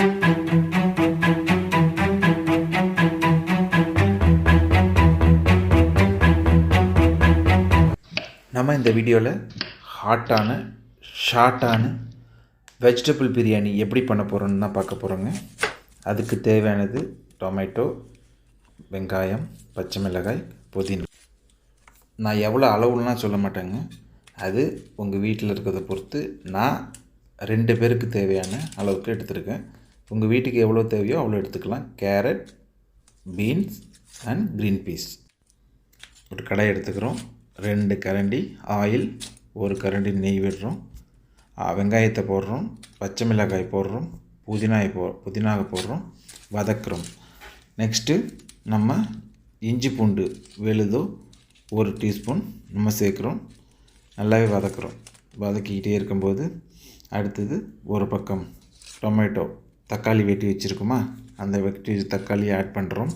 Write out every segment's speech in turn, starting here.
நம்ம இந்த வீடியோவில் ஹாட்டான ஷார்ட்டான வெஜிடபிள் பிரியாணி எப்படி பண்ண போகிறோன்னு தான் பார்க்க போகிறோங்க. அதுக்கு தேவையானது டொமேட்டோ, வெங்காயம், பச்சை மிளகாய், புதினா. நான் எவ்வளோ அளவுலாம் சொல்ல மாட்டேங்க, அது உங்கள் வீட்டில் இருக்கிறத பொறுத்து. நான் 2 பேருக்கு தேவையான அளவுக்கு எடுத்துருக்கேன். உங்கள் வீட்டுக்கு எவ்வளோ தேவையோ அவ்வளோ எடுத்துக்கலாம். Carrot, beans and green peas. ஒரு கடாய் எடுத்துக்கிறோம். 2 கரண்டி ஆயில், 1 கரண்டி நெய் விடுறோம். வெங்காயத்தை போடுறோம், பச்சை மிளகாய் போடுறோம், புதினாவை போடுறோம், வதக்குறோம். நெக்ஸ்ட்டு நம்ம இஞ்சி பூண்டு விழுதோ 1 டீஸ்பூன் நம்ம சேர்க்குறோம். நல்லாவே வதக்குறோம். வதக்கிக்கிட்டே இருக்கும்போது அடுத்தது ஒரு பக்கம் டொமேட்டோ, தக்காளி வெட்டி வச்சுருக்குமா, அந்த வெட்டி தக்காளியை ஆட் பண்ணுறோம்.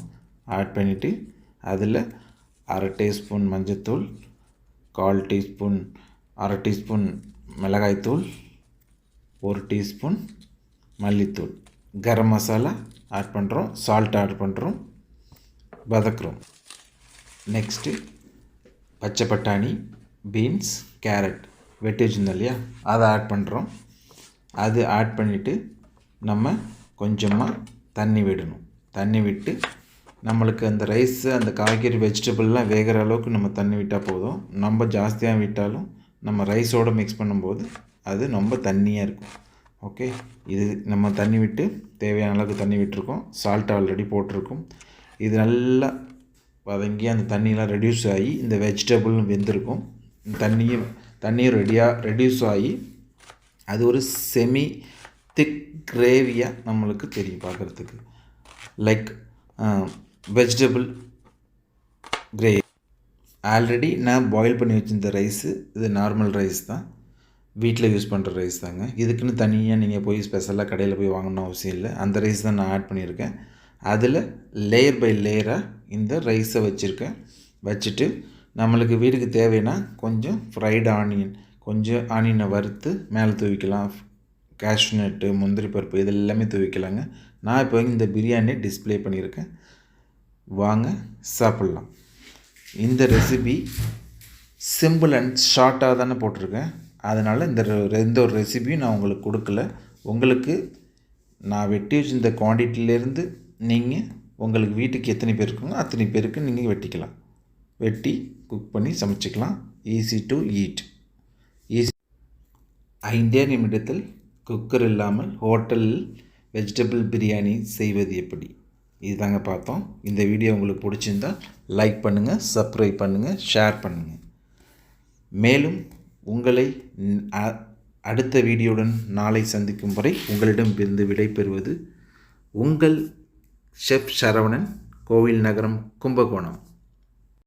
ஆட் பண்ணிவிட்டு அதில் 1/2 டீஸ்பூன் மஞ்சத்தூள், 1/4 டீஸ்பூன், 1/2 டீஸ்பூன் மிளகாய்த்தூள், 1 டீஸ்பூன் மல்லித்தூள், கரம் மசாலா ஆட் பண்ணுறோம், சால்ட் ஆட் பண்ணுறோம், வதக்குறோம். நெக்ஸ்ட்டு பச்சை பட்டாணி, பீன்ஸ், கேரட் வெட்டி வச்சுருந்தோம் இல்லையா, அதை ஆட் பண்ணுறோம். அது ஆட் பண்ணிவிட்டு நம்ம கொஞ்சமாக தண்ணி விடணும். தண்ணி விட்டு நம்மளுக்கு அந்த ரைஸு, அந்த காய்கறி, வெஜிடபிள்லாம் வேகிற அளவுக்கு நம்ம தண்ணி விட்டால் போதும். ரொம்ப ஜாஸ்தியாக விட்டாலும் நம்ம ரைஸோடு மிக்ஸ் பண்ணும்போது அது ரொம்ப தண்ணியாக இருக்கும். ஓகே, இது நம்ம தண்ணி விட்டு தேவையான அளவுக்கு தண்ணி விட்டுருக்கோம். சால்ட் ஆல்ரெடி போட்டிருக்கோம். இது நல்லா வதங்கி அந்த தண்ணியெலாம் ரெடியூஸ் ஆகி இந்த வெஜிடபிளும் வெந்திருக்கும். தண்ணியும் ரெடியூஸ் ஆகி அது ஒரு செமி திக் கிரேவியாக நம்மளுக்கு தெரியும் பார்க்குறதுக்கு. Like vegetable gravy. ஆல்ரெடி நான் பாயில் பண்ணி வச்சுருந்த ரைஸு, இது நார்மல் ரைஸ் தான், வீட்டில் யூஸ் பண்ணுற ரைஸ் தாங்க. இதுக்குன்னு தனியாக நீங்கள் போய் ஸ்பெஷலாக கடையில் போய் வாங்கணும்னு அவசியம் இல்லை. அந்த ரைஸ் தான் நான் ஆட் பண்ணியிருக்கேன். அதில் லேயர் பை லேயராக இந்த ரைஸை வச்சுட்டு நம்மளுக்கு வீட்டுக்கு தேவைன்னா கொஞ்சம் ஃப்ரைடு ஆனியன், கொஞ்சம் ஆனியனை வறுத்து மேலே தூவிக்கலாம். கேஷ்நட்டு, முந்திரி பருப்பு, இது எல்லாமே தூவிக்கலாங்க. நான் இப்போ இந்த பிரியாணியை டிஸ்ப்ளே பண்ணியிருக்கேன். வாங்க சாப்பிட்லாம். இந்த ரெசிபி சிம்பிள் அண்ட் ஷார்ட்டாக தானே போட்டிருக்கேன். அதனால் எந்த ஒரு ரெசிபியும் நான் உங்களுக்கு கொடுக்கல. உங்களுக்கு நான் வெட்டி வச்சிருந்த குவான்டிட்டியிலேருந்து நீங்கள் உங்களுக்கு வீட்டுக்கு எத்தனை பேர் இருக்குங்க அத்தனை பேருக்கு நீங்கள் வெட்டி குக் பண்ணி சமைச்சிக்கலாம். Easy to eat. 5 நிமிடத்தில் குக்கர் இல்லாமல் ஹோட்டலில் வெஜிடபிள் பிரியாணி செய்வது எப்படி, இதுதாங்க பார்த்தோம். இந்த வீடியோ உங்களுக்கு பிடிச்சிருந்தால் லைக் பண்ணுங்கள், சப்ஸ்கிரைப் பண்ணுங்கள், ஷேர் பண்ணுங்கள். மேலும் உங்களை அடுத்த வீடியோவுடன் நாளை சந்திக்கும் வரை உங்களிடம் இருந்து விடைபெறுவது உங்கள் ஷெஃப் சரவணன், கோவில் நகரம், கும்பகோணம்.